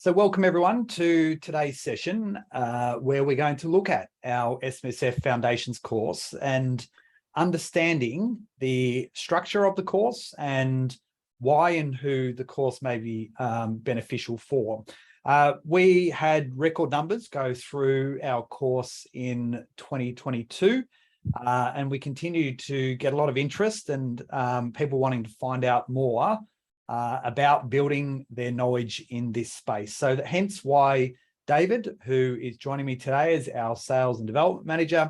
So welcome everyone to today's session where we're going to look at our SMSF Foundations course and understanding the structure of the course and why and who the course may be beneficial for. We had record numbers go through our course in 2022 and we continue to get a lot of interest and people wanting to find out more about building their knowledge in this space. So hence why David, who is joining me today as our sales and development manager,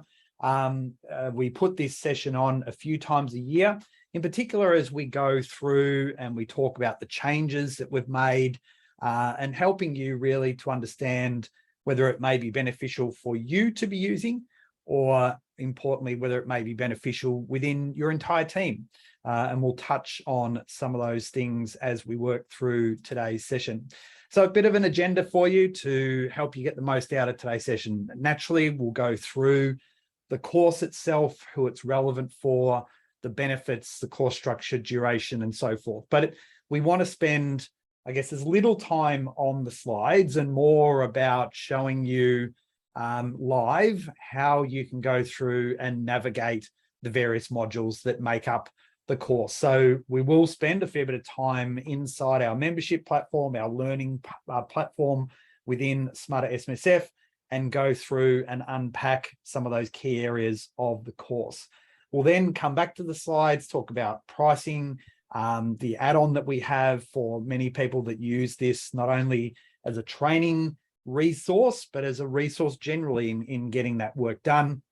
we put this session on a few times a year, in particular as we go through and we talk about the changes that we've made and helping you really to understand whether it may be beneficial for you to be using, or importantly, whether it may be beneficial within your entire team. And we'll touch on some of those things as we work through today's session. So a bit of an agenda for you to help you get the most out of today's session. Naturally, we'll go through the course itself, who it's relevant for, the benefits, the course structure, duration, and so forth. But we want to spend, I guess, as little time on the slides and more about showing you live how you can go through and navigate the various modules that make up the course. So we will spend a fair bit of time inside our membership platform, our learning platform within Smarter SMSF, and go through and unpack some of those key areas of the course. We'll then come back to the slides, talk about pricing, the add-on that we have for many people that use this, not only as a training resource, but as a resource generally in getting that work done.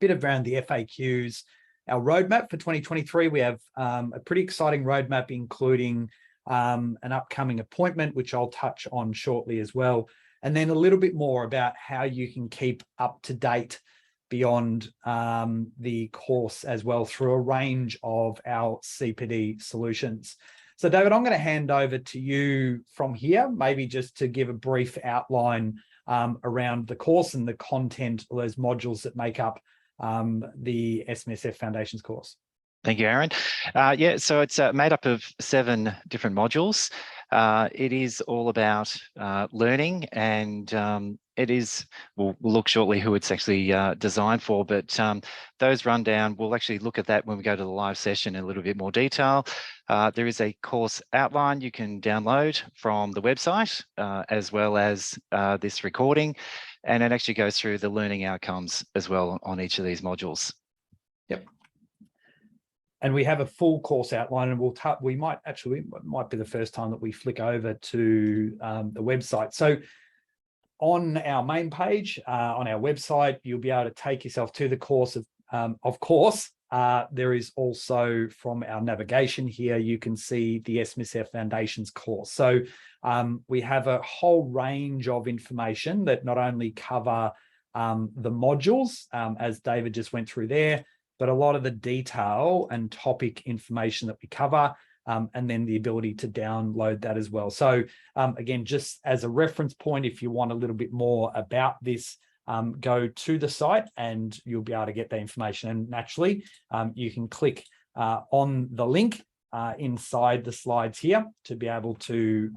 Bit around the FAQs. Our roadmap for 2023, we have a pretty exciting roadmap, including an upcoming appointment, which I'll touch on shortly as well. And then a little bit more about how you can keep up to date beyond the course as well through a range of our CPD solutions. So David, I'm going to hand over to you from here, maybe just to give a brief outline around the course and the content of those modules that make up the SMSF Foundations course. Thank you, Aaron. Yeah, so it's made up of 7 different modules. It is all about learning, and we'll look shortly who it's actually designed for, but those rundown, we'll actually look at that when we go to the live session in a little bit more detail. There is a course outline you can download from the website, as well as this recording, and it actually goes through the learning outcomes as well on each of these modules. Yep. And we have a full course outline, and we might be the first time that we flick over to the website. So on our main page, on our website, you'll be able to take yourself to the course. Of course, there is also from our navigation here, you can see the SMSF Foundations course. So we have a whole range of information that not only cover the modules, as David just went through there, but a lot of the detail and topic information that we cover, and then the ability to download that as well. So again, just as a reference point, if you want a little bit more about this, go to the site and you'll be able to get that information. And naturally, you can click on the link inside the slides here to be able to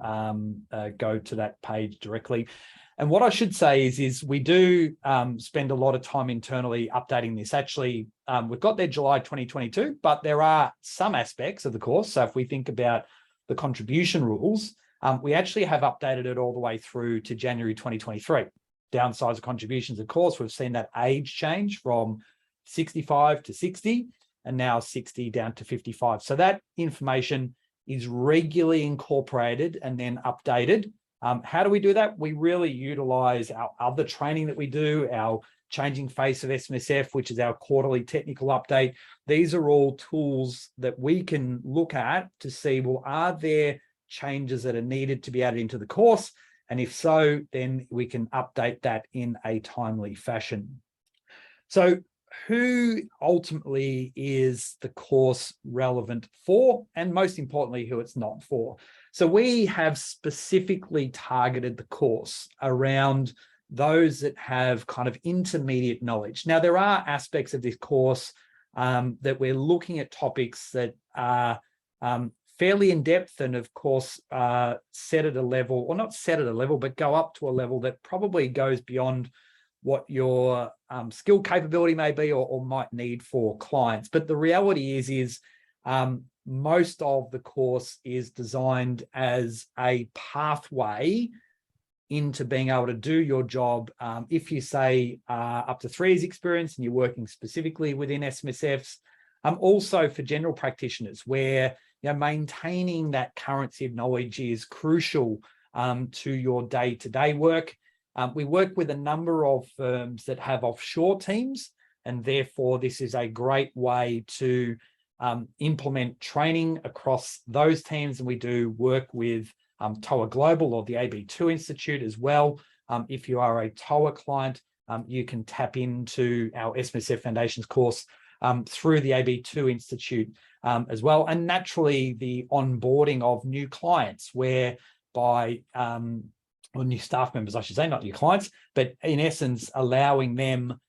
go to that page directly. And what I should say is we do spend a lot of time internally updating this. Actually, we've got there July 2022, but there are some aspects of the course. So if we think about the contribution rules, we actually have updated it all the way through to January 2023. Downsize of contributions, of course, we've seen that age change from 65 to 60, and now 60 down to 55. So that information is regularly incorporated and then updated. How do we do that? We really utilize our other training that we do, our Changing Face of SMSF, which is our quarterly technical update. These are all tools that we can look at to see, well, are there changes that are needed to be added into the course? And if so, then we can update that in a timely fashion. So who ultimately is the course relevant for, and most importantly, who it's not for? So we have specifically targeted the course around those that have kind of intermediate knowledge. Now, there are aspects of this course that we're looking at topics that are fairly in depth, and of course, set at a level, or not set at a level, but go up to a level that probably goes beyond what your skill capability may be or might need for clients. But the reality is most of the course is designed as a pathway into being able to do your job. If you say up to 3 years experience and you're working specifically within SMSFs, also for general practitioners where maintaining that currency of knowledge is crucial to your day-to-day work. We work with a number of firms that have offshore teams, and therefore this is a great way to implement training across those teams. And we do work with TOA Global or the AB2 Institute as well. If you are a TOA client, you can tap into our SMSF Foundations course through the AB2 Institute as well. And naturally, the onboarding of new clients, whereby or new staff members, I should say, not new clients, but in essence, allowing them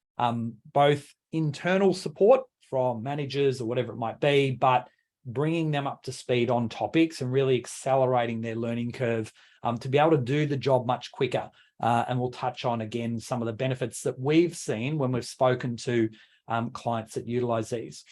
both internal support from managers or whatever it might be, but bringing them up to speed on topics and really accelerating their learning curve to be able to do the job much quicker. And we'll touch on, again, some of the benefits that we've seen when we've spoken to clients that utilize these.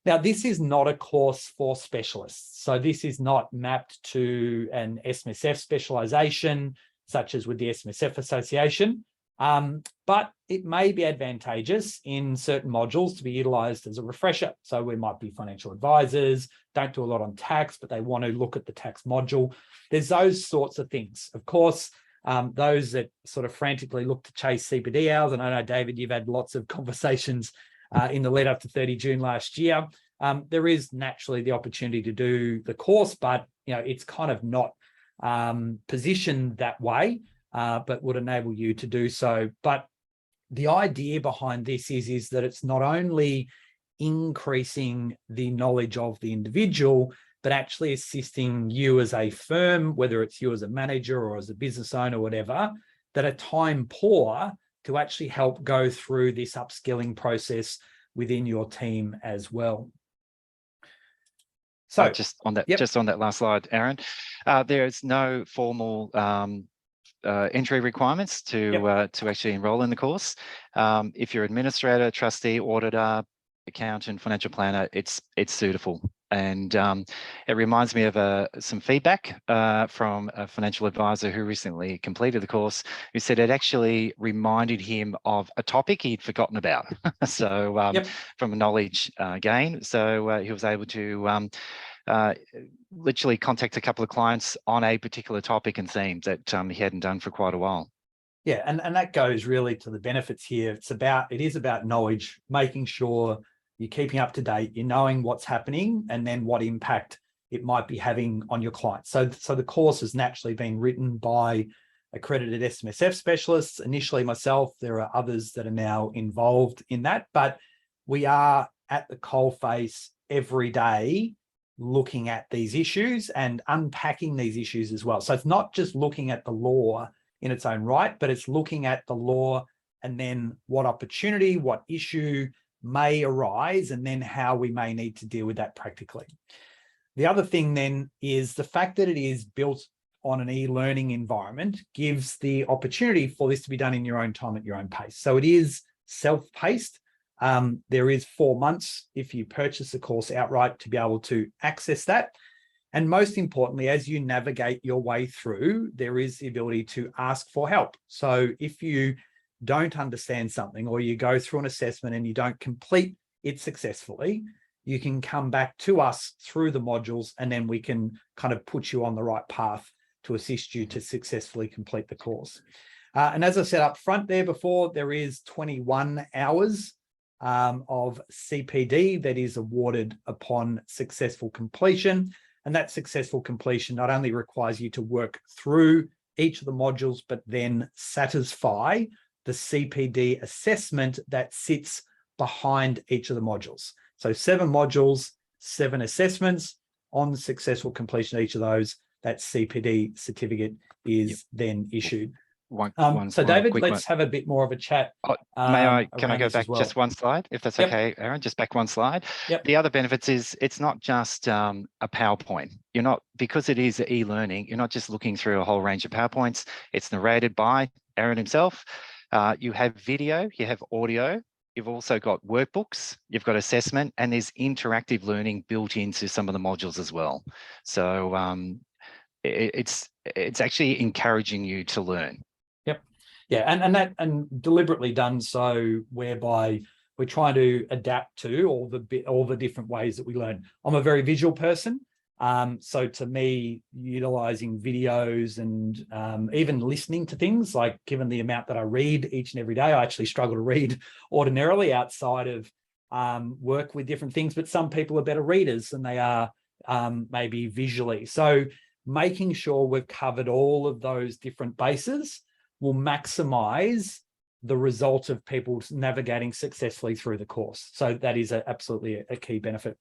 Now, this is not a course for specialists. So this is not mapped to an SMSF specialization, such as with the SMSF Association, but it may be advantageous in certain modules to be utilized as a refresher. So we might be financial advisors, don't do a lot on tax, but they want to look at the tax module. There's those sorts of things. Of course, those that sort of frantically look to chase CPD hours, and I know, David, you've had lots of conversations in the lead up to 30 June last year. There is naturally the opportunity to do the course, but it's kind of not positioned that way, but would enable you to do so. But the idea behind this is that it's not only increasing the knowledge of the individual, but actually assisting you as a firm, whether it's you as a manager or as a business owner, whatever, that are time poor, to actually help go through this upskilling process within your team as well. So just on that last slide, Aaron, there is no formal entry requirements to actually enroll in the course. If you're administrator, trustee, auditor, accountant, financial planner, it's suitable. And it reminds me of some feedback from a financial advisor who recently completed the course, who said it actually reminded him of a topic he'd forgotten about. So from a knowledge gain, so he was able to literally contact a couple of clients on a particular topic and theme that he hadn't done for quite a while. Yeah, and that goes really to the benefits here. It is about knowledge, making sure you're keeping up to date, you're knowing what's happening and then what impact it might be having on your clients. So the course has naturally been written by accredited SMSF specialists. Initially myself, there are others that are now involved in that, but we are at the coalface every day looking at these issues and unpacking these issues as well. So it's not just looking at the law in its own right, but it's looking at the law and then what opportunity, what issue may arise, and then how we may need to deal with that practically. The other thing then is the fact that it is built on an e-learning environment gives the opportunity for this to be done in your own time at your own pace. So it is self-paced. There is 4 months if you purchase the course outright to be able to access that. And most importantly, as you navigate your way through, there is the ability to ask for help. So if you don't understand something or you go through an assessment and you don't complete it successfully, you can come back to us through the modules and then we can kind of put you on the right path to assist you to successfully complete the course. And as I said up front there before, there is 21 hours of CPD that is awarded upon successful completion. And that successful completion not only requires you to work through each of the modules, but then satisfy the CPD assessment that sits behind each of the modules. So 7 modules, 7 assessments. On successful completion of each of those, that CPD certificate is then issued. So David, let's have a bit more of a chat. Can I go back just one slide, if that's okay, Aaron? Just back one slide. Yep. The other benefits is it's not just a PowerPoint. You're not, because it is e-learning, you're not just looking through a whole range of PowerPoints. It's narrated by Aaron himself. You have video, you have audio. You've also got workbooks, you've got assessment, and there's interactive learning built into some of the modules as well. So it's actually encouraging you to learn. Yep. Yeah, and deliberately done so, whereby we're trying to adapt to all the different ways that we learn. I'm a very visual person. So to me, utilizing videos and even listening to things, like given the amount that I read each and every day, I actually struggle to read ordinarily outside of work with different things, but some people are better readers than they are maybe visually. So making sure we've covered all of those different bases will maximize the result of people navigating successfully through the course. So that is absolutely a key benefit.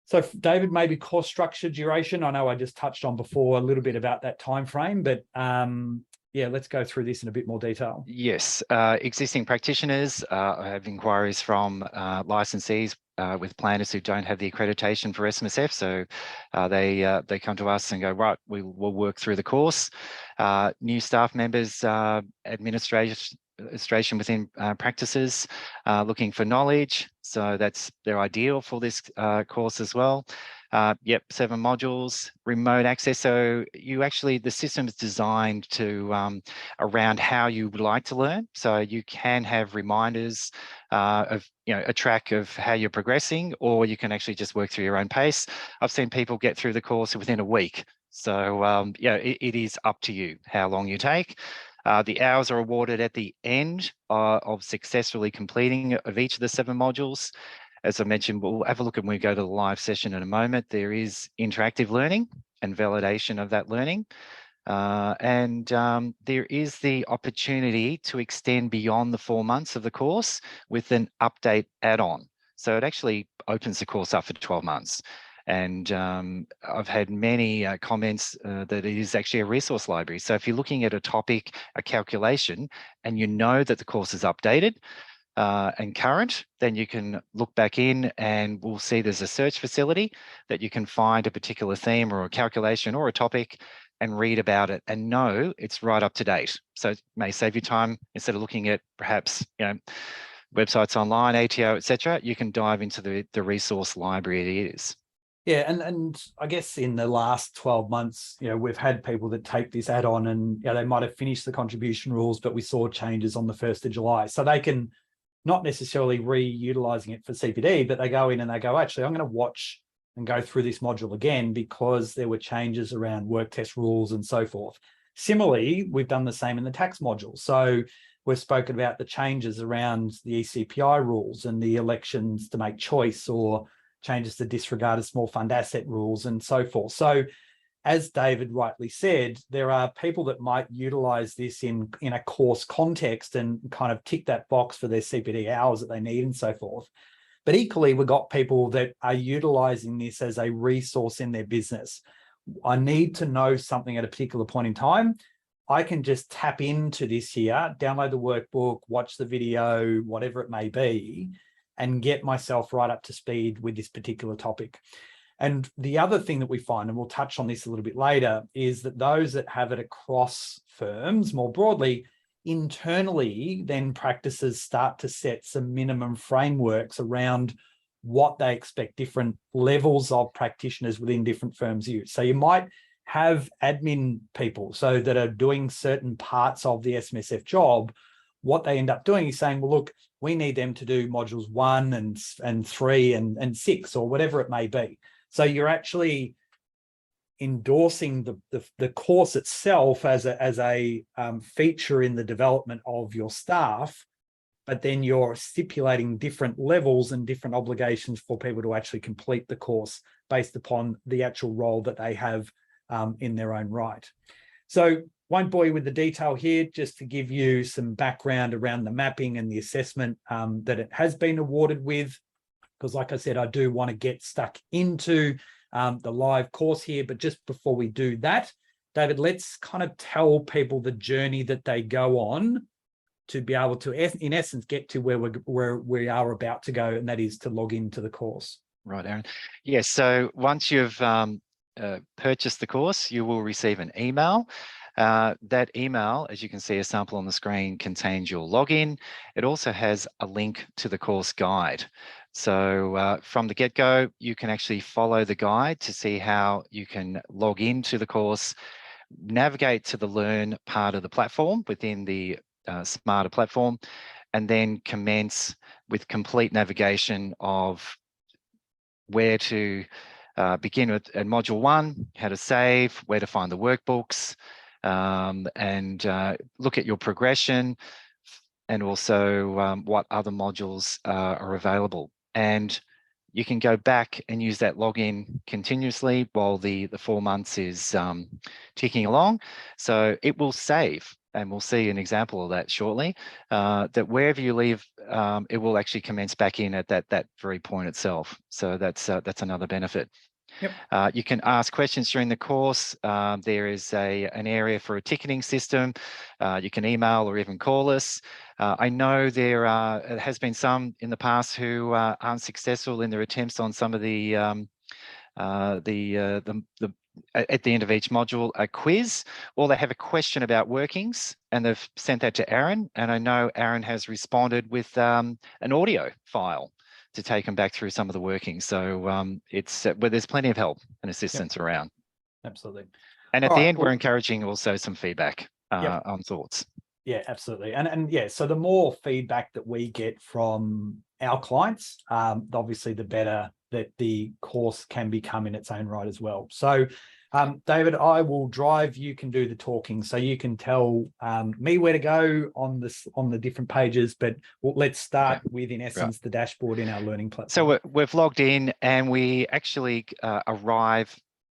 So David, maybe course structure, duration. I know I just touched on before a little bit about that time frame, but yeah, let's go through this in a bit more detail. Yes, existing practitioners have inquiries from licensees with planners who don't have the accreditation for SMSF. So they come to us and go, right, we'll work through the course. New staff members, administration within practices looking for knowledge. So they're ideal for this course as well. Yep, 7 modules, remote access. So the system is designed to around how you would like to learn. So you can have reminders of, a track of how you're progressing, or you can actually just work through your own pace. I've seen people get through the course within a week. So it is up to you how long you take. The hours are awarded at the end of successfully completing of each of the 7 modules. As I mentioned, we'll have a look when we go to the live session in a moment. There is interactive learning and validation of that learning. There is the opportunity to extend beyond the 4 months of the course with an update add-on. So it actually opens the course up for 12 months. And I've had many comments that it is actually a resource library. So if you're looking at a topic, a calculation, and you know that the course is updated and current, then you can look back in and we'll see there's a search facility that you can find a particular theme or a calculation or a topic and read about it and know it's right up to date. So it may save you time. Instead of looking at perhaps websites online, ATO, etc., you can dive into the resource library it is. Yeah, and I guess in the last 12 months, we've had people that take this add-on and they might have finished the contribution rules, but we saw changes on the 1st of July. So they can not necessarily re-utilizing it for CPD, but they go in and they go, actually, I'm going to watch and go through this module again because there were changes around work test rules and so forth. Similarly, we've done the same in the tax module. So we've spoken about the changes around the ECPI rules and the elections to make choice, or changes to disregarded small fund asset rules and so forth. So as David rightly said, there are people that might utilize this in a course context and kind of tick that box for their CPD hours that they need and so forth. But equally, we've got people that are utilizing this as a resource in their business. I need to know something at a particular point in time. I can just tap into this here, download the workbook, watch the video, whatever it may be, and get myself right up to speed with this particular topic. And the other thing that we find, and we'll touch on this a little bit later, is that those that have it across firms more broadly, internally, then practices start to set some minimum frameworks around what they expect different levels of practitioners within different firms use. So you might have admin people so that are doing certain parts of the SMSF job. What they end up doing is saying, well, look, we need them to do modules 1 and 3 and 6 or whatever it may be. So you're actually endorsing the course itself as a feature in the development of your staff, but then you're stipulating different levels and different obligations for people to actually complete the course based upon the actual role that they have in their own right. So won't bore you with the detail here, just to give you some background around the mapping and the assessment that it has been awarded with. Because like I said, I do want to get stuck into the live course here. But just before we do that, David, let's kind of tell people the journey that they go on to be able to, in essence, get to where we are about to go, and that is to log into the course. Right, Aaron. Yes, so once you've purchased the course, you will receive an email. That email, as you can see a sample on the screen, contains your login. It also has a link to the course guide. So from the get-go, you can actually follow the guide to see how you can log into the course, navigate to the Learn part of the platform within the Smarter platform, and then commence with complete navigation of where to begin with at module 1, how to save, where to find the workbooks, and look at your progression, and also what other modules are available. And you can go back and use that login continuously while the 4 months is ticking along. So it will save, and we'll see an example of that shortly, that wherever you leave, it will actually commence back in at that very point itself. So that's another benefit. Yep. You can ask questions during the course. There is an area for a ticketing system. You can email or even call us. I know there has been some in the past who aren't successful in their attempts on some of the at the end of each module, a quiz, or they have a question about workings and they've sent that to Aaron. And I know Aaron has responded with an audio file to take them back through some of the workings. So it's where there's plenty of help and assistance around. Absolutely. And at the end, we're encouraging also some feedback on thoughts. Yeah, absolutely. And yeah, so the more feedback that we get from our clients, obviously the better that the course can become in its own right as well. So David, I will drive, you can do the talking. So you can tell me where to go on the different pages, but let's start with, in essence, the dashboard in our learning platform. So we've logged in and we actually arrive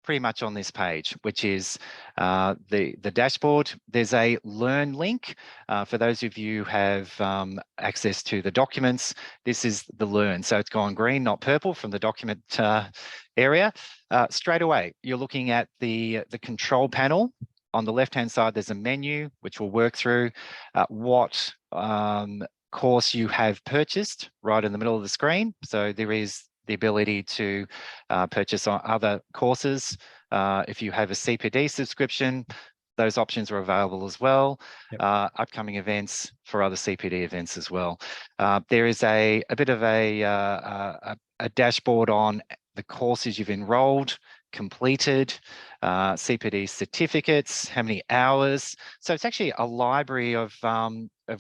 pretty much on this page, which is the dashboard. There's a Learn link. For those of you who have access to the documents, this is the Learn. So it's gone green, not purple from the document area. Straight away, you're looking at the control panel. On the left-hand side, there's a menu, which will work through what course you have purchased right in the middle of the screen. So there is the ability to purchase on other courses. If you have a CPD subscription, those options are available as well. Yep. Upcoming events for other CPD events as well. There is a bit of a dashboard on the courses you've enrolled, completed, CPD certificates, how many hours. So it's actually a library of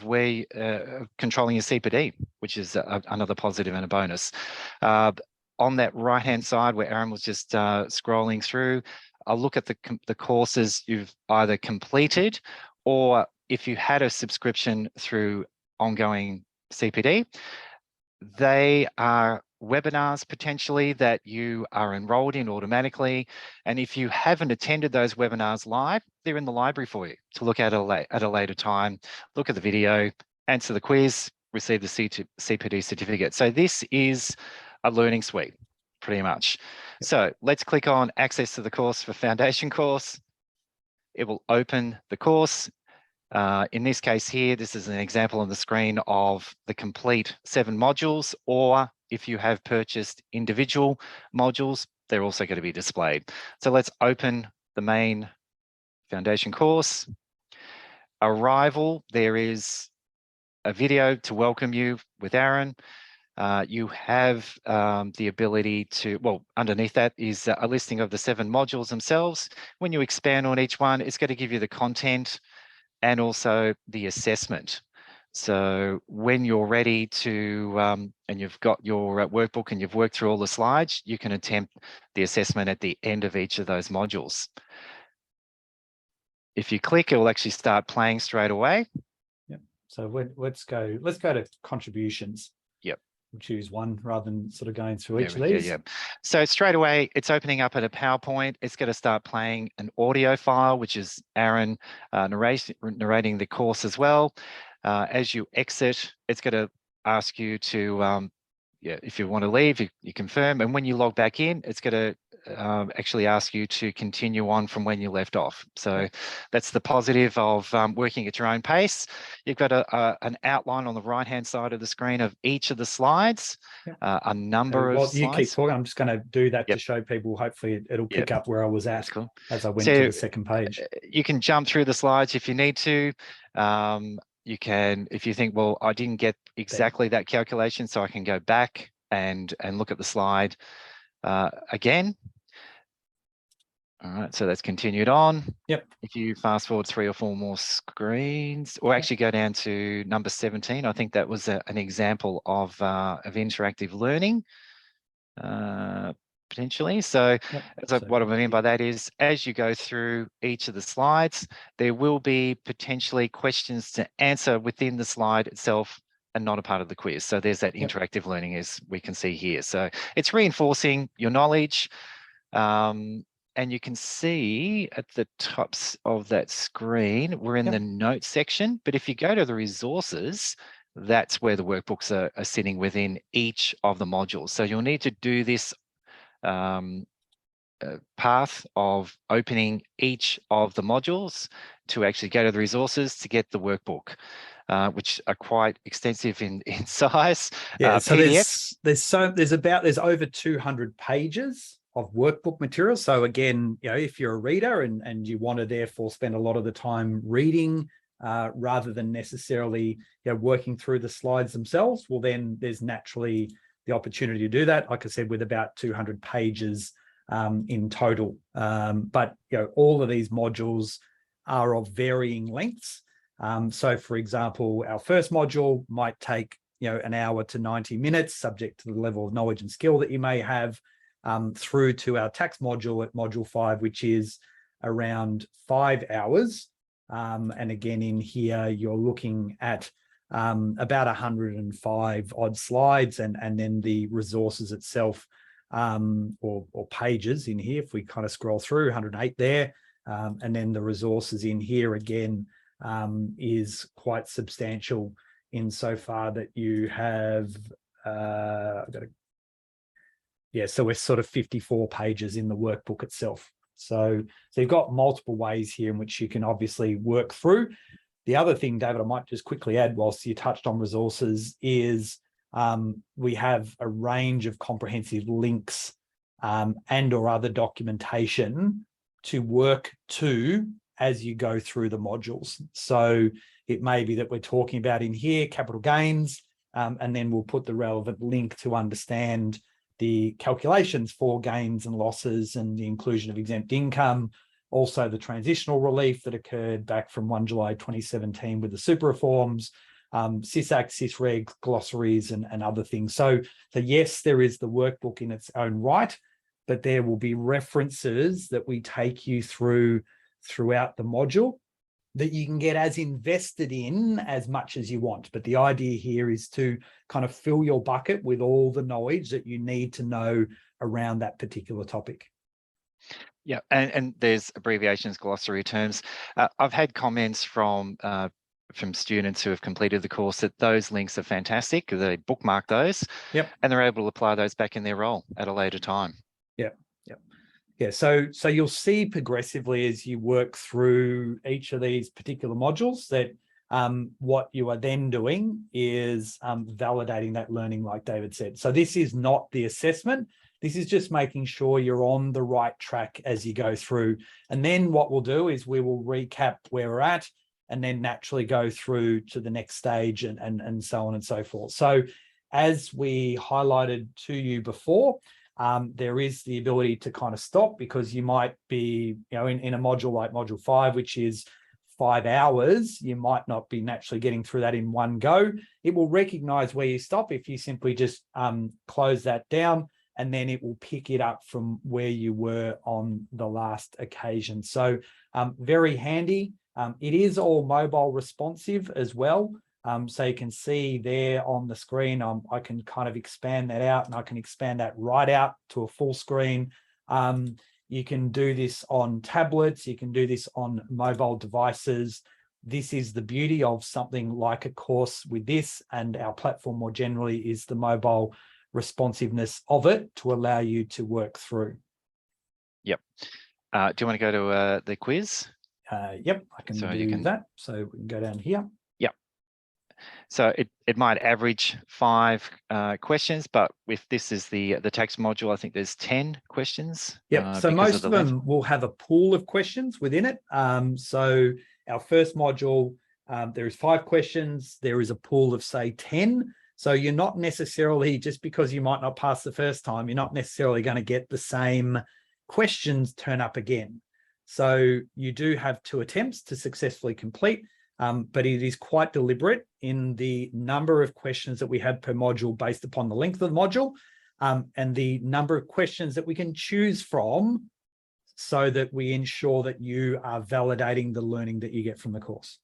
where controlling your CPD, which is another positive and a bonus. On that right-hand side where Aaron was just scrolling through, I'll look at the courses you've either completed, or if you had a subscription through ongoing CPD, they are webinars potentially that you are enrolled in automatically. And if you haven't attended those webinars live, they're in the library for you to look at at a later time, look at the video, answer the quiz, receive the CPD certificate. So this is a learning suite, pretty much. Yep. So let's click on Access to the Course for Foundation Course. It will open the course. In this case here, this is an example on the screen of the complete 7 modules, or if you have purchased individual modules, they're also going to be displayed. So let's open the main foundation course. Arrival, there is a video to welcome you with Aaron. You have the ability to, well, underneath that is a listing of the 7 modules themselves. When you expand on each one, it's going to give you the content and also the assessment. So when you're ready to, and you've got your workbook and you've worked through all the slides, you can attempt the assessment at the end of each of those modules. If you click, it will actually start playing straight away. Yep. So let's go to contributions. Yep. We'll choose one rather than sort of going through each of these. Yeah. So straight away, it's opening up at a PowerPoint. It's going to start playing an audio file, which is Aaron narrating the course as well. As you exit, it's going to ask you to yeah, if you want to leave, you confirm, and when you log back in, it's going to actually ask you to continue on from when you left off. So that's the positive of working at your own pace. You've got an outline on the right-hand side of the screen of each of the slides, a number of you keep slides. talking, I'm just going to do that to show people. Hopefully it'll pick up where I was at as I went to the second page. You can jump through the slides if you need to. You can, if you think, well, I didn't get exactly that calculation, so I can go back and look at the slide again. All right, so that's continued on. Yep. If you fast forward 3 or 4 more screens, or actually go down to number 17, I think that was an example of interactive learning, potentially. So what I mean by that is, as you go through each of the slides, there will be potentially questions to answer within the slide itself and not a part of the quiz. So there's that interactive learning, as we can see here. So it's reinforcing your knowledge. And you can see at the tops of that screen, we're in the notes section, but if you go to the resources, that's where the workbooks are sitting within each of the modules. So you'll need to do this path of opening each of the modules to actually go to the resources to get the workbook, which are quite extensive in size. Yeah, so PDFs. there's over 200 pages of workbook material. So again, if you're a reader and you want to therefore spend a lot of the time reading rather than necessarily working through the slides themselves, well, then there's naturally the opportunity to do that, like I said, with about 200 pages in total. But all of these modules are of varying lengths. So for example, our first module might take an hour to 90 minutes, subject to the level of knowledge and skill that you may have, through to our tax module at module 5, which is around 5 hours. And again, in here, you're looking at about 105 odd slides, and then the resources itself, or pages in here, if we kind of scroll through, 108 there. And then the resources in here again is quite substantial insofar that you have, so we're sort of 54 pages in the workbook itself. So you've got multiple ways here in which you can obviously work through. The other thing, David, I might just quickly add, whilst you touched on resources, is we have a range of comprehensive links and or other documentation to work to as you go through the modules. So it may be that we're talking about in here capital gains, and then we'll put the relevant link to understand the calculations for gains and losses and the inclusion of exempt income, also the transitional relief that occurred back from 1 July 2017 with the super reforms, CISAC, CISREG, glossaries, and other things. So yes, there is the workbook in its own right, but there will be references that we take you through throughout the module that you can get as invested in as much as you want. But the idea here is to kind of fill your bucket with all the knowledge that you need to know around that particular topic. Yeah, and there's abbreviations, glossary terms. I've had comments from students who have completed the course that those links are fantastic. They bookmark those, and they're able to apply those back in their role at a later time. Yeah, so you'll see progressively as you work through each of these particular modules that what you are then doing is validating that learning, like David said. So this is not the assessment. This is just making sure you're on the right track as you go through. And then what we'll do is we will recap where we're at and then naturally go through to the next stage and so on and so forth. So as we highlighted to you before, there is the ability to kind of stop, because you might be, in a module like module 5, which is 5 hours, you might not be naturally getting through that in one go. It will recognize where you stop if you simply just close that down, and then it will pick it up from where you were on the last occasion. So very handy. It is all mobile responsive as well. So you can see there on the screen, I can kind of expand that out, and I can expand that right out to a full screen. You can do this on tablets. You can do this on mobile devices. This is the beauty of something like a course with this, and our platform more generally is the mobile responsiveness of it to allow you to work through. Yep. Do you want to go to the quiz? Yep, I can So do you can- that. So we can go down here. So it might average 5 questions, but if this is the tax module, I think there's 10 questions. Yep. So because most of length. them will have a pool of questions within it. So our first module, there is 5 questions. There is a pool of, say, 10. So you're not necessarily, just because you might not pass the first time, you're not necessarily going to get the same questions turn up again. So you do have 2 attempts to successfully complete, but it is quite deliberate in the number of questions that we have per module based upon the length of the module, and the number of questions that we can choose from, so that we ensure that you are validating the learning that you get from the course.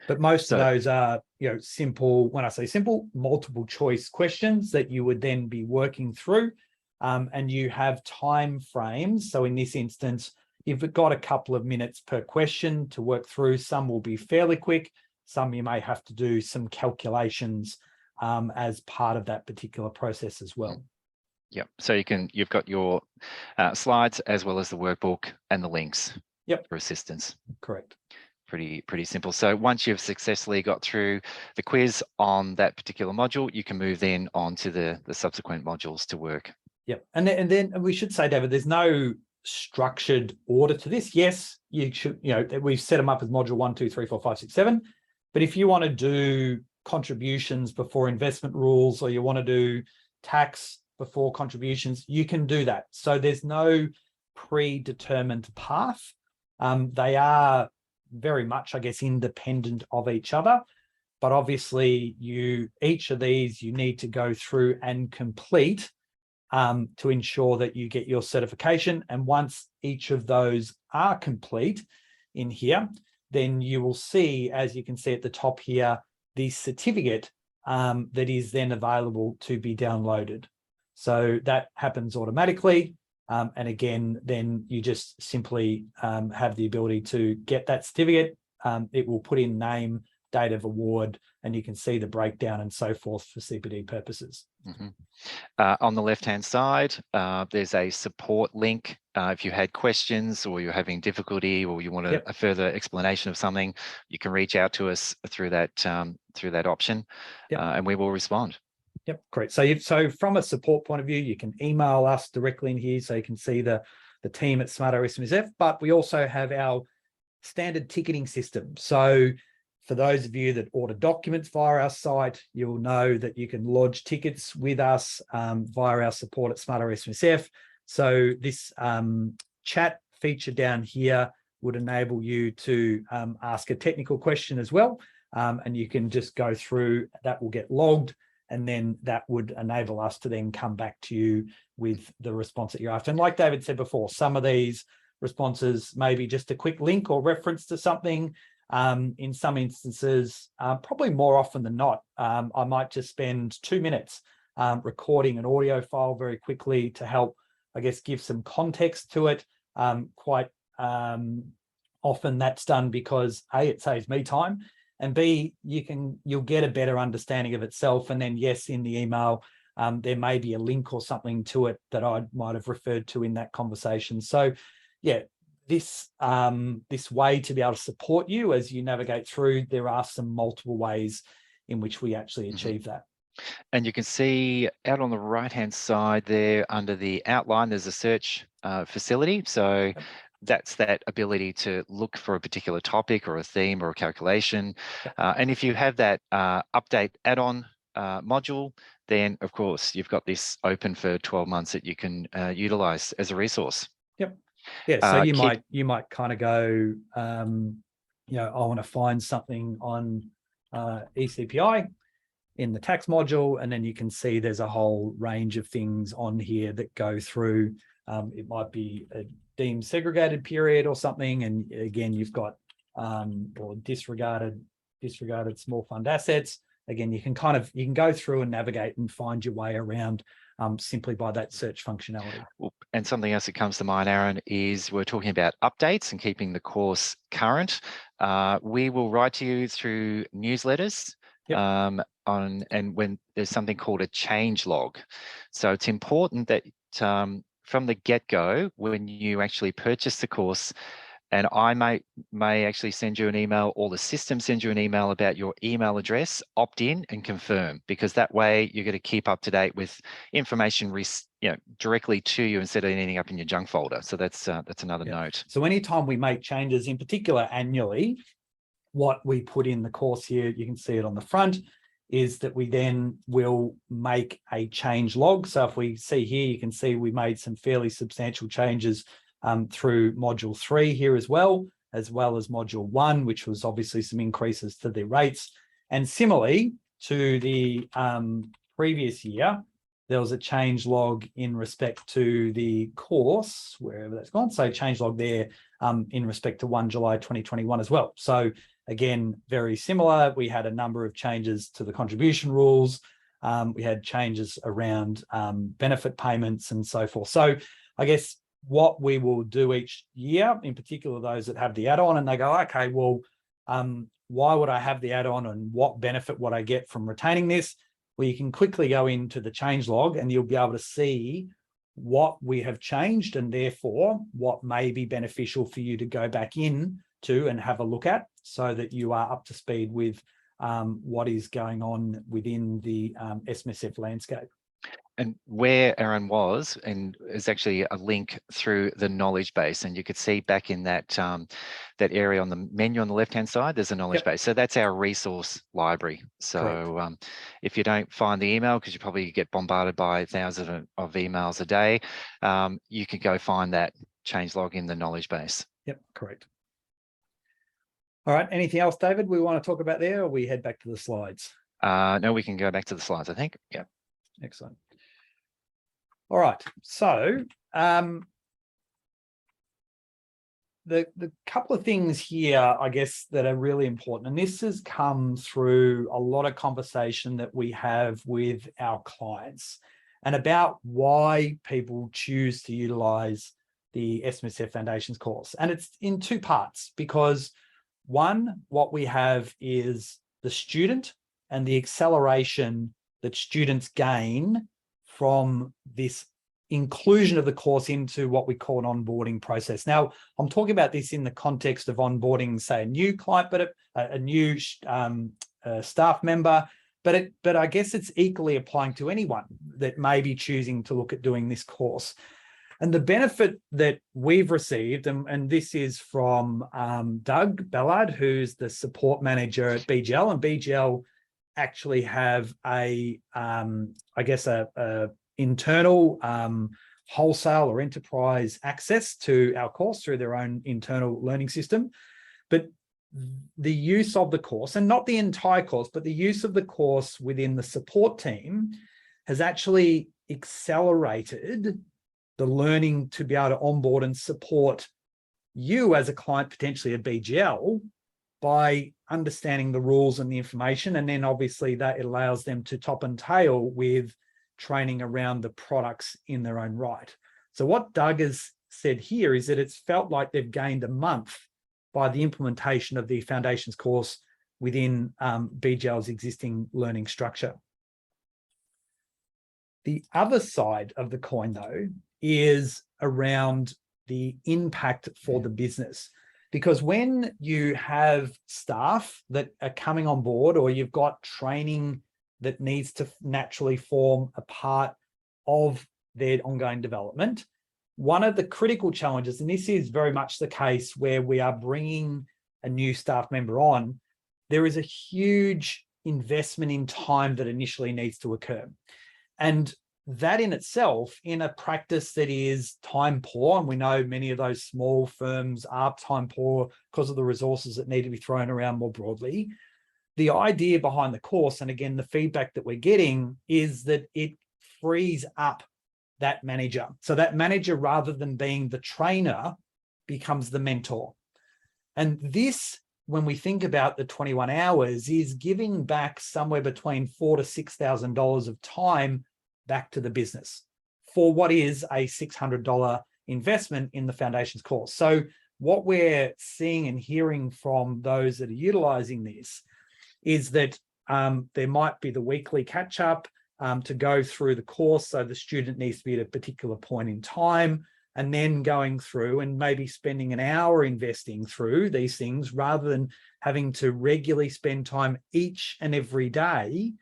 But most of those are, simple, when I say simple, multiple choice questions that you would then be working through, and you have time frames. So in this instance, you've got a couple of minutes per question to work through. Some will be fairly quick. Some you may have to do some calculations as part of that particular process as well. Yep. So you've got your slides as well as the workbook and the links. Yep. For assistance. Correct. Pretty simple. So once you've successfully got through the quiz on that particular module, you can move then on to the subsequent modules to work. Yep. And then we should say, David, there's no structured order to this. Yes, you should, we've set them up as module 1, 2, 3, 4, 5, 6, 7. But if you want to do contributions before investment rules, or you want to do tax before contributions, you can do that. So there's no predetermined path. They are very much, I guess, independent of each other. But obviously, each of these you need to go through and complete to ensure that you get your certification. And once each of those are complete in here, then you will see, as you can see at the top here, the certificate that is then available to be downloaded. So that happens automatically. And again, then you just simply have the ability to get that certificate. It will put in name, date of award, and you can see the breakdown and so forth for CPD purposes. Mm-hmm. On the left-hand side, there's a support link. If you had questions or you're having difficulty or you want a further explanation of something, you can reach out to us through that option, and we will respond. Yep, great. So from a support point of view, you can email us directly in here, so you can see the team at Smarter SMSF, but we also have our standard ticketing system. So for those of you that order documents via our site, you'll know that you can lodge tickets with us via our support at Smarter SMSF. So this chat feature down here would enable you to ask a technical question as well. And you can just go through, that will get logged, and then that would enable us to then come back to you with the response that you're after. And like David said before, some of these responses may be just a quick link or reference to something. In some instances, probably more often than not, I might just spend 2 minutes recording an audio file very quickly to help, I guess, give some context to it. Quite often that's done because A, it saves me time, and B, you'll get a better understanding of itself. And then yes, in the email, there may be a link or something to it that I might have referred to in that conversation. So yeah, this way to be able to support you as you navigate through, there are some multiple ways in which we actually achieve that. And you can see out on the right-hand side there under the outline, there's a search facility. So that's that ability to look for a particular topic or a theme or a calculation. And if you have that update add-on module, then of course you've got this open for 12 months that you can utilize as a resource. Yep. Yeah. So you might kind of go, I want to find something on ECPI in the tax module, and then you can see there's a whole range of things on here that go through. It might be a deemed segregated period or something, and again you've got or disregarded small fund assets. Again, you can go through and navigate and find your way around simply by that search functionality. And something else that comes to mind, Aaron, is we're talking about updates and keeping the course current. We will write to you through newsletters. Yep. And when there's something called a change log. So it's important that from the get-go, when you actually purchase the course, and I may actually send you an email, or the system sends you an email about your email address, opt in and confirm, because that way you're going to keep up to date with information directly to you instead of ending up in your junk folder. So that's another note. So anytime we make changes, in particular annually, what we put in the course here, you can see it on the front, is that we then will make a change log. So if we see here, you can see we made some fairly substantial changes through module 3 here as well as module 1, which was obviously some increases to the rates. And similarly to the previous year, there was a change log in respect to the course, wherever that's gone. So change log there in respect to 1 July 2021 as well. So again, very similar. We had a number of changes to the contribution rules. We had changes around benefit payments and so forth. So I guess what we will do each year, in particular those that have the add-on, and they go, okay, well, why would I have the add-on and what benefit would I get from retaining this? Well, you can quickly go into the change log and you'll be able to see what we have changed and therefore what may be beneficial for you to go back in to and have a look at, so that you are up to speed with what is going on within the SMSF landscape. And where Aaron was, and is actually a link through the knowledge base, and you could see back in that that area on the menu on the left hand side, there's a knowledge base. So that's our resource library. So if you don't find the email, because you probably get bombarded by thousands of emails a day, you can go find that change log in the knowledge base. Yep, correct. All right, anything else, David, we want to talk about there, or we head back to the slides? No, we can go back to the slides, I think. Yeah. Excellent. All right, so the couple of things here, I guess, that are really important, and this has come through a lot of conversation that we have with our clients and about why people choose to utilize the SMSF Foundations course. And it's in two parts, because one, what we have is the student and the acceleration that students gain from this inclusion of the course into what we call an onboarding process. Now, I'm talking about this in the context of onboarding, say, a new client, but a new staff member, but I guess it's equally applying to anyone that may be choosing to look at doing this course. And the benefit that we've received, and this is from Doug Ballard, who's the support manager at BGL, and BGL actually have a internal wholesale or enterprise access to our course through their own internal learning system. But the use of the course, and not the entire course, but the use of the course within the support team has actually accelerated the learning to be able to onboard and support you as a client, potentially at BGL, by understanding the rules and the information. And then obviously that allows them to top and tail with training around the products in their own right. So what Doug has said here is that it's felt like they've gained a month by the implementation of the Foundations course within BGL's existing learning structure. The other side of the coin, though, is around the impact for the business. Because when you have staff that are coming on board, or you've got training that needs to naturally form a part of their ongoing development, one of the critical challenges, and this is very much the case where we are bringing a new staff member on, there is a huge investment in time that initially needs to occur. And that in itself, in a practice that is time poor, and we know many of those small firms are time poor because of the resources that need to be thrown around more broadly, the idea behind the course, and again, the feedback that we're getting, is that it frees up that manager. So that manager, rather than being the trainer, becomes the mentor. And this, when we think about the 21 hours, is giving back somewhere between $4,000 to $6,000 of time back to the business for what is a $600 investment in the Foundations course. So what we're seeing and hearing from those that are utilizing this is that there might be the weekly catch-up to go through the course. So the student needs to be at a particular point in time, and then going through and maybe spending an hour investing through these things rather than having to regularly spend time each and every day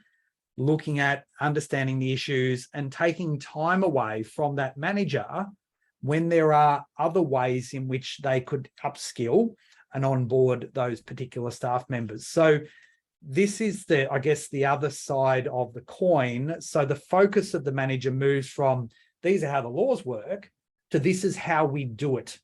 looking at understanding the issues and taking time away from that manager when there are other ways in which they could upskill and onboard those particular staff members. So this is I guess, the other side of the coin. So the focus of the manager moves from these are how the laws work to this is how we do it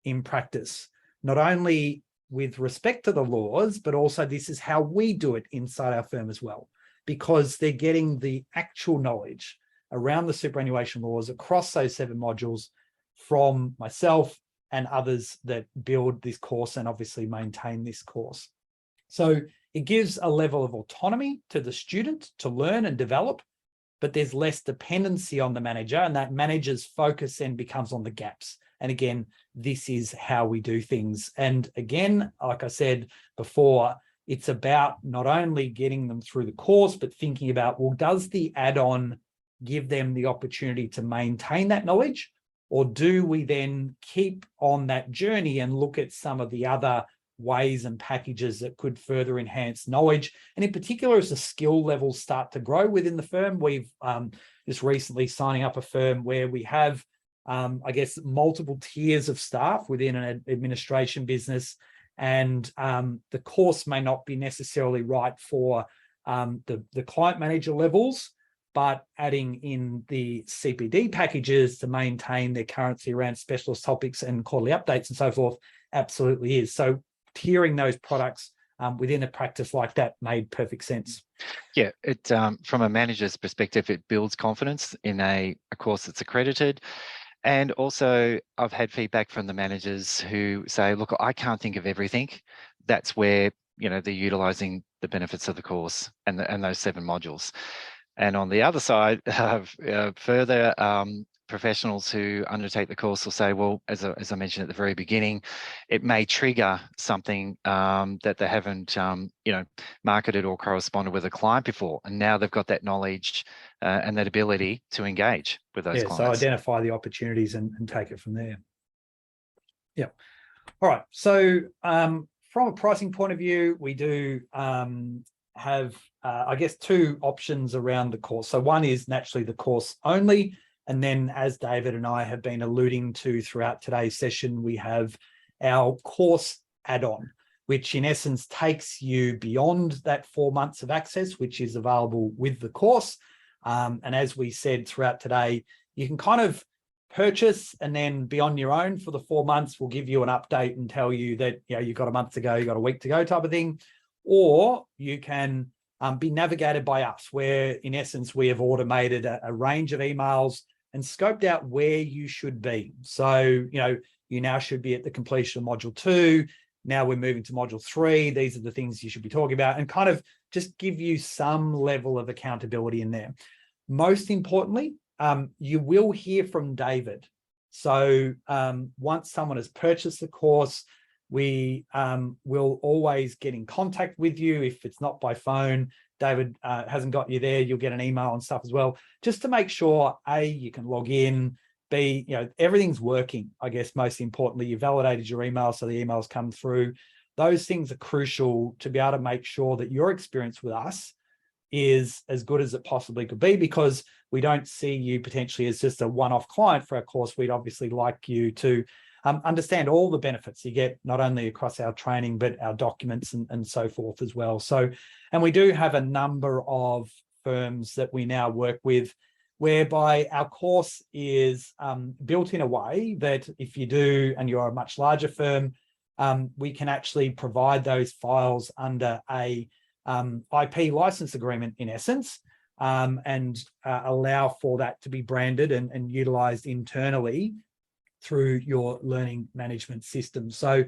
in practice, not only with respect to the laws, but also this is how we do it inside our firm as well, because they're getting the actual knowledge around the superannuation laws across those 7 modules from myself and others that build this course and obviously maintain this course. So it gives a level of autonomy to the student to learn and develop, but there's less dependency on the manager, and that manager's focus then becomes on the gaps. And again, this is how we do things. And again, like I said before, it's about not only getting them through the course, but thinking about, well, does the add-on give them the opportunity to maintain that knowledge? Or do we then keep on that journey and look at some of the other ways and packages that could further enhance knowledge? And in particular, as the skill levels start to grow within the firm, we've just recently signing up a firm where we have, I guess, multiple tiers of staff within an administration business. And the course may not be necessarily right for the client manager levels, but adding in the CPD packages to maintain their currency around specialist topics and quarterly updates and so forth absolutely is. So tiering those products within a practice like that made perfect sense. Yeah, it from a manager's perspective, it builds confidence in a course that's accredited. And also, I've had feedback from the managers who say, look, I can't think of everything. That's where, they're utilising the benefits of the course and those 7 modules. And on the other side, further professionals who undertake the course will say, well, as I mentioned at the very beginning, it may trigger something that they haven't, marketed or corresponded with a client before. And now they've got that knowledge and that ability to engage with those clients. So identify the opportunities and take it from there. Yeah. All right. So from a pricing point of view, we do have, I guess, 2 options around the course. So one is naturally the course only. And then, as David and I have been alluding to throughout today's session, we have our course add-on, which in essence takes you beyond that 4 months of access, which is available with the course. And as we said throughout today, you can kind of purchase and then be on your own for the 4 months. We'll give you an update and tell you that, you've got a month to go, you've got a week to go type of thing. Or you can be navigated by us, where in essence, we have automated a range of emails and scoped out where you should be. So, you now should be at the completion of module 2. Now we're moving to module 3. These are the things you should be talking about, and kind of just give you some level of accountability in there. Most importantly, you will hear from David. So once someone has purchased the course, we will always get in contact with you. If it's not by phone, David hasn't got you there, you'll get an email and stuff as well, just to make sure, A, you can log in, B, everything's working. I guess most importantly, you validated your email, so the emails come through. Those things are crucial to be able to make sure that your experience with us is as good as it possibly could be, because we don't see you potentially as just a one-off client for our course. We'd obviously like you to understand all the benefits you get, not only across our training, but our documents and so forth as well. So, and we do have a number of firms that we now work with, whereby our course is built in a way that if you do, and you're a much larger firm, we can actually provide those files under a IP license agreement in essence, and allow for that to be branded and utilized internally through your learning management system. So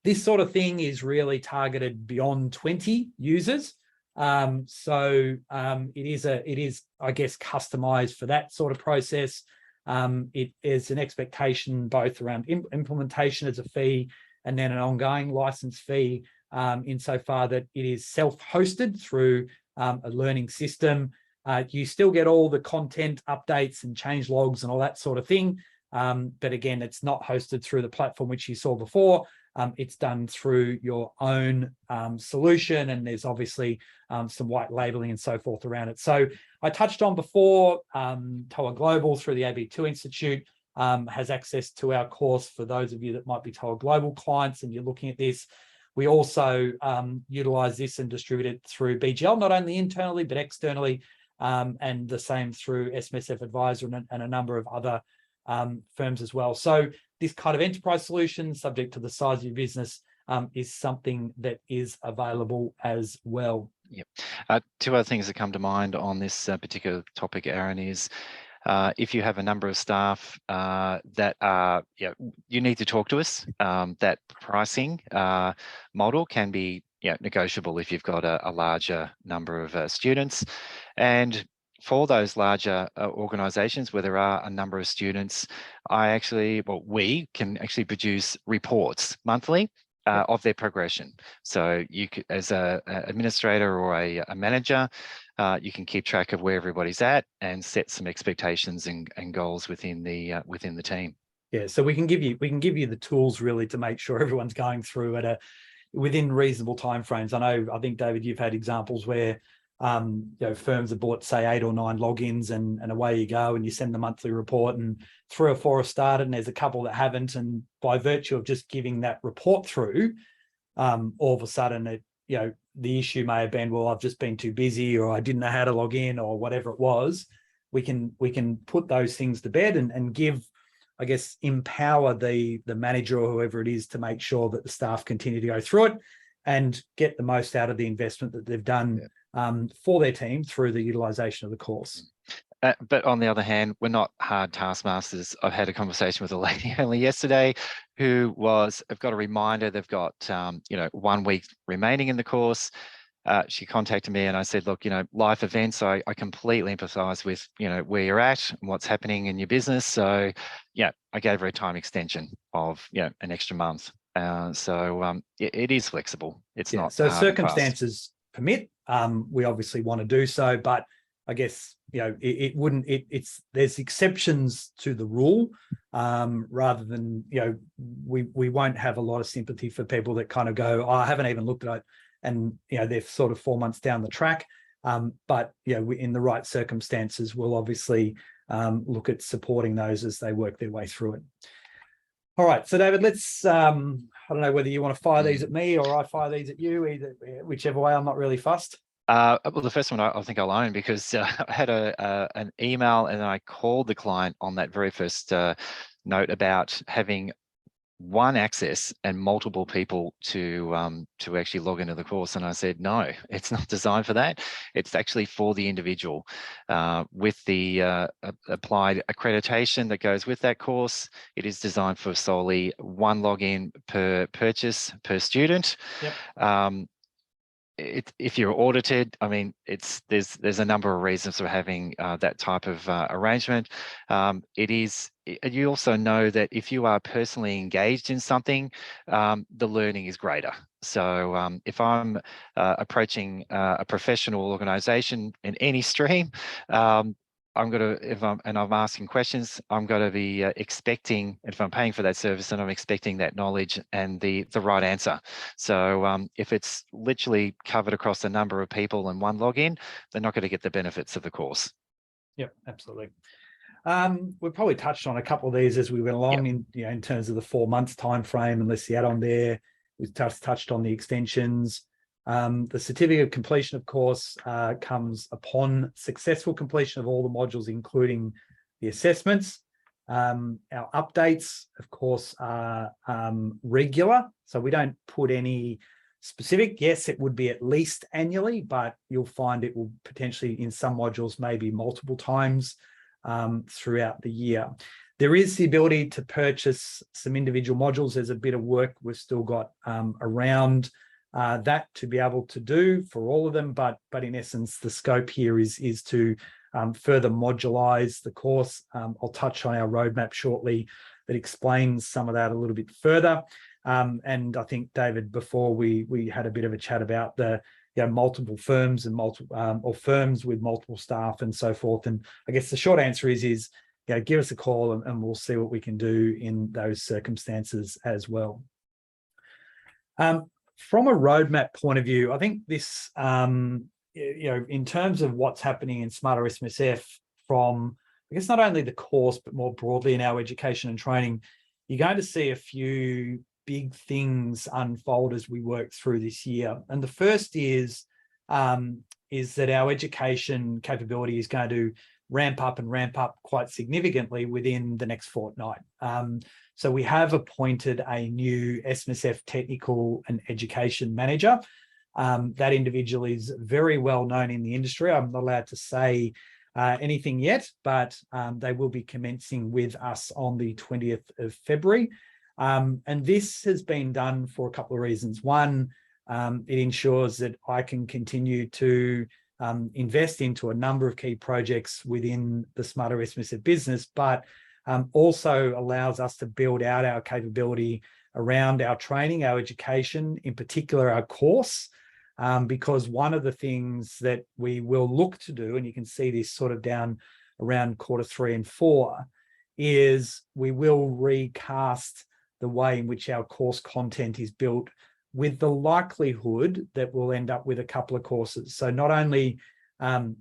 this sort of thing is really targeted beyond 20 users. So it is, I guess, customized for that sort of process. It is an expectation both around implementation as a fee and then an ongoing license fee, insofar that it is self-hosted through a learning system. You still get all the content updates and change logs and all that sort of thing. But again, it's not hosted through the platform which you saw before. It's done through your own solution, and there's obviously some white labeling and so forth around it. So I touched on before, TOA Global through the AB2 Institute has access to our course for those of you that might be TOA Global clients and you're looking at this. We also utilize this and distribute it through BGL, not only internally, but externally, and the same through SMSF Advisor and a number of other firms as well. So this kind of enterprise solution, subject to the size of your business, is something that is available as well. Yep. Two other things that come to mind on this particular topic, Aaron, is if you have a number of staff that are, you need to talk to us. That pricing model can be negotiable if you've got a larger number of students. And for those larger organizations where there are a number of students, we can actually produce reports monthly of their progression. So you could, as an administrator or a manager, you can keep track of where everybody's at and set some expectations and goals within the team. Yeah, so we can give you the tools really to make sure everyone's going through at within reasonable timeframes. I think David, you've had examples where firms have bought, say, 8 or 9 logins and away you go, and you send the monthly report and 3 or 4 have started and there's a couple that haven't, and by virtue of just giving that report through, all of a sudden the issue may have been, well, I've just been too busy, or I didn't know how to log in, or whatever it was. We can put those things to bed and give, I guess, empower the manager or whoever it is to make sure that the staff continue to go through it and get the most out of the investment that they've done for their team through the utilization of the course. But on the other hand, we're not hard taskmasters. I've had a conversation with a lady only yesterday who have got a reminder. They've got 1 week remaining in the course. She contacted me and I said, look, life events, I completely empathize with, where you're at and what's happening in your business. So I gave her a time extension of, an extra month. So it is flexible. It's not so hard circumstances permit. We obviously want to do so, but I guess there's exceptions to the rule, rather than we won't have a lot of sympathy for people that kind of go, I haven't even looked at it, and they're sort of 4 months down the track. But in the right circumstances, we'll obviously look at supporting those as they work their way through it. All right, so David, let's I don't know whether you want to fire these at me or I fire these at you, whichever way. I'm not really fussed. Well, the first one I think I'll own, because I had an email and I called the client on that very first note about having one access and multiple people to actually log into the course. And I said, no, it's not designed for that. It's actually for the individual. With the applied accreditation that goes with that course, it is designed for solely one login per purchase per student. Yep. If you're audited, I mean, there's a number of reasons for having that type of arrangement. You also know that if you are personally engaged in something, the learning is greater. So if I'm approaching a professional organization in any stream, I'm asking questions, I'm going to be expecting, if I'm paying for that service, then I'm expecting that knowledge and the right answer. So if it's literally covered across a number of people in one login, they're not going to get the benefits of the course. Yep, absolutely. We probably touched on a couple of these as we went along in terms of the 4 months time frame, unless the add-on there. We just touched on the extensions. The certificate of completion, of course, comes upon successful completion of all the modules, including the assessments. Our updates, of course, are regular, so we don't put any specific. Yes, it would be at least annually, but you'll find it will potentially, in some modules, maybe multiple times throughout the year. There is the ability to purchase some individual modules. There's a bit of work we've still got around that to be able to do for all of them, but in essence, the scope here is to further modularize the course. I'll touch on our roadmap shortly that explains some of that a little bit further. And I think, David, before we had a bit of a chat about the multiple firms and multiple or firms with multiple staff and so forth. And I guess the short answer is give us a call and we'll see what we can do in those circumstances as well. From a roadmap point of view, I think this, in terms of what's happening in Smarter SMSF from, I guess, not only the course, but more broadly in our education and training, you're going to see a few big things unfold as we work through this year. And the first is that our education capability is going to ramp up quite significantly within the next fortnight. So we have appointed a new SMSF technical and education manager. That individual is very well known in the industry. I'm not allowed to say anything yet, but they will be commencing with us on the 20th of February. And this has been done for a couple of reasons. One, it ensures that I can continue to invest into a number of key projects within the Smarter SMSF business, but also allows us to build out our capability around our training, our education, in particular our course, because one of the things that we will look to do, and you can see this sort of down around Q3 and 4, is we will recast the way in which our course content is built, with the likelihood that we'll end up with a couple of courses. So not only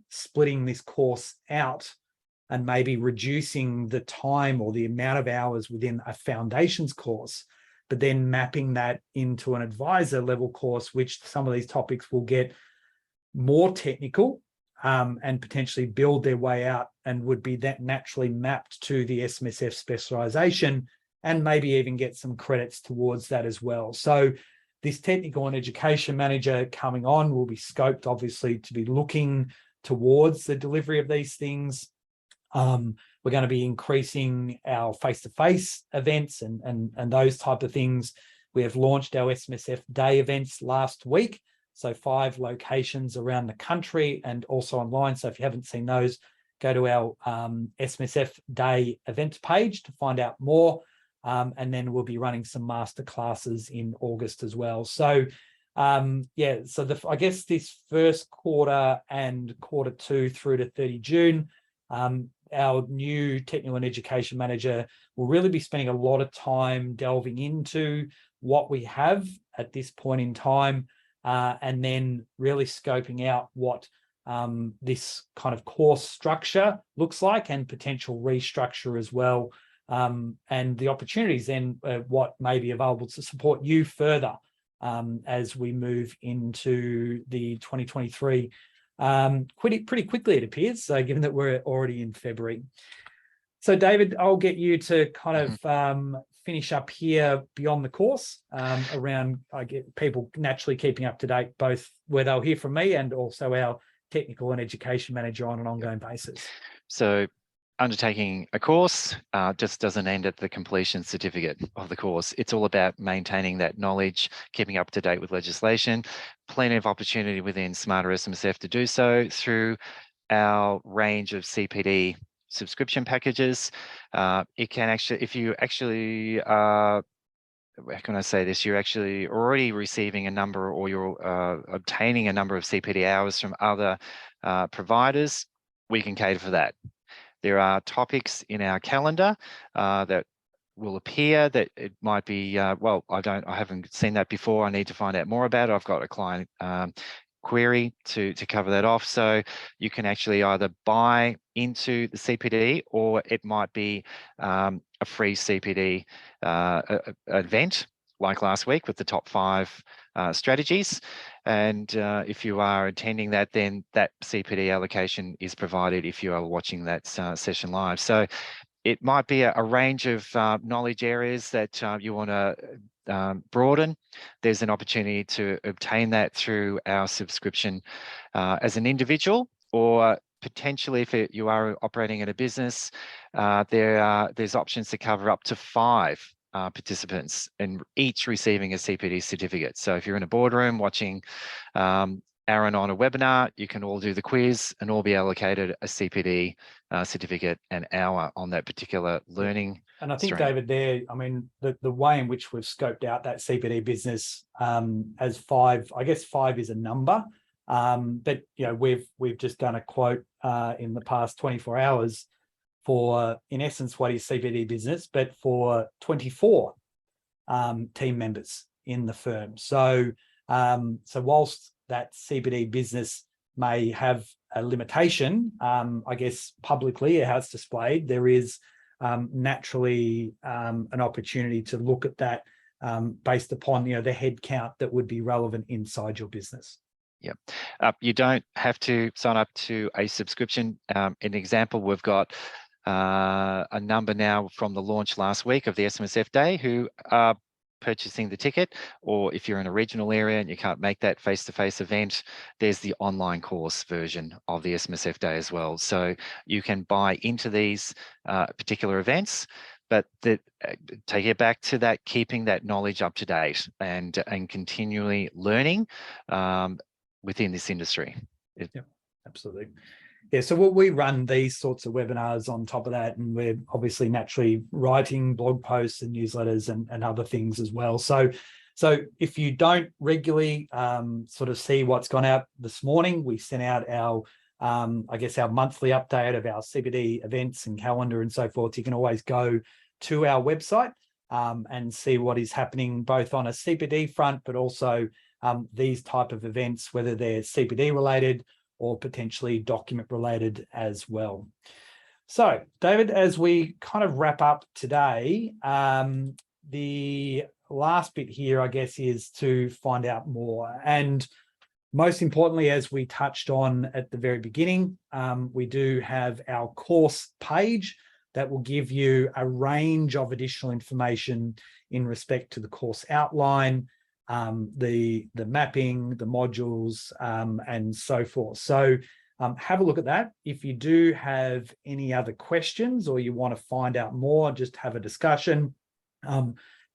splitting this course out and maybe reducing the time or the amount of hours within a foundations course, but then mapping that into an advisor level course, which some of these topics will get more technical and potentially build their way out and would be that naturally mapped to the SMSF specialisation, and maybe even get some credits towards that as well. So this technical and education manager coming on will be scoped, obviously, to be looking towards the delivery of these things. We're going to be increasing our face-to-face events and those type of things. We have launched our SMSF Day events last week. So 5 locations around the country and also online. So if you haven't seen those, go to our SMSF Day events page to find out more. And then we'll be running some masterclasses in August as well. So so I guess this first quarter and Q2 through to 30 June, our new technical and education manager will really be spending a lot of time delving into what we have at this point in time, and then really scoping out what this kind of course structure looks like and potential restructure as well. And the opportunities then what may be available to support you further as we move into the 2023 pretty quickly, it appears, so given that we're already in February. So David, I'll get you to kind of finish up here beyond the course around, I get people naturally keeping up to date, both where they'll hear from me and also our technical and education manager on an ongoing basis. So undertaking a course just doesn't end at the completion certificate of the course. It's all about maintaining that knowledge, keeping up to date with legislation, plenty of opportunity within Smarter SMSF to do so through our range of CPD subscription packages. It can actually, if you actually how can I say this? You're actually already receiving a number, or you're obtaining a number of CPD hours from other providers, we can cater for that. There are topics in our calendar that will appear that it might be, well, I haven't seen that before. I need to find out more about it. I've got a client query to cover that off. So you can actually either buy into the CPD, or it might be a free CPD event like last week with the top 5 strategies. And if you are attending that, then that CPD allocation is provided if you are watching that session live. So it might be a range of knowledge areas that you want to broaden. There's an opportunity to obtain that through our subscription as an individual, or potentially if you are operating in a business, there's options to cover up to 5 participants and each receiving a CPD certificate. So if you're in a boardroom watching Aaron on a webinar, you can all do the quiz and all be allocated a CPD certificate an hour on that particular learning. And I think, stream. David, there, I mean, the way in which we've scoped out that CPD business as 5, I guess 5 is a number. But we've just done a quote in the past 24 hours for, in essence, what is CBD business, but for 24 team members in the firm. So whilst that CBD business may have a limitation, I guess publicly how it's displayed, there is naturally an opportunity to look at that based upon the head count that would be relevant inside your business. Yep. You don't have to sign up to a subscription. An example, we've got a number now from the launch last week of the SMSF Day who are purchasing the ticket, or if you're in a regional area and you can't make that face-to-face event, there's the online course version of the SMSF Day as well. So you can buy into these particular events, but take it back to that, keeping that knowledge up to date and continually learning within this industry. Yeah, absolutely. Yeah, so we run these sorts of webinars on top of that, and we're obviously naturally writing blog posts and newsletters and other things as well. So if you don't regularly sort of see what's gone out this morning, we sent out our, I guess, our monthly update of our CBD events and calendar and so forth. You can always go to our website and see what is happening both on a CBD front, but also these type of events, whether they're CBD related or potentially document related as well. So, David, as we kind of wrap up today, the last bit here, I guess, is to find out more. And most importantly, as we touched on at the very beginning, we do have our course page that will give you a range of additional information in respect to the course outline, the mapping, the modules, and so forth. So have a look at that. If you do have any other questions or you want to find out more, just have a discussion.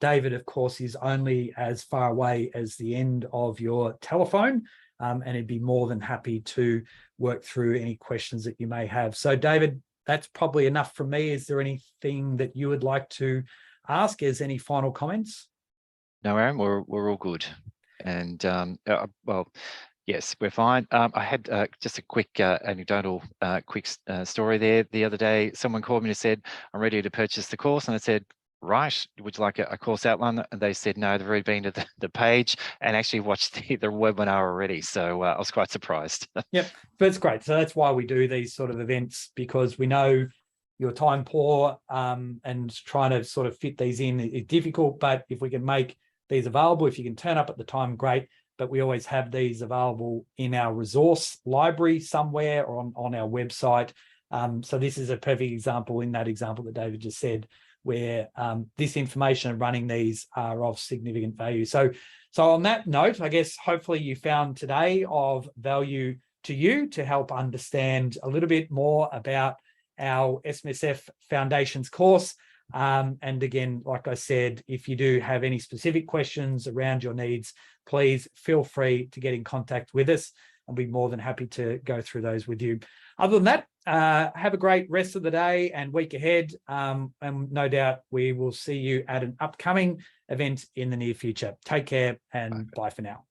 David, of course, is only as far away as the end of your telephone, and he'd be more than happy to work through any questions that you may have. So, David, that's probably enough from me. Is there anything that you would like to ask? Is any final comments? No, Aaron, we're all good. And well, yes, we're fine. I had just a quick anecdotal story there. The other day, someone called me and said, I'm ready to purchase the course. And I said, right, would you like a course outline? And they said, no, they've already been to the page and actually watched the webinar already. So I was quite surprised. Yep, that's great. So that's why we do these sort of events, because we know you're time poor, and trying to sort of fit these in is difficult. But if we can make these available, if you can turn up at the time, great. But we always have these available in our resource library somewhere or on our website. So this is a perfect example in that example that David just said, where this information and running these are of significant value. So on that note, I guess hopefully you found today of value to you to help understand a little bit more about our SMSF Foundations course. And again, like I said, if you do have any specific questions around your needs, please feel free to get in contact with us. I'll be more than happy to go through those with you. Other than that, have a great rest of the day and week ahead. And no doubt we will see you at an upcoming event in the near future. Take care and bye for now.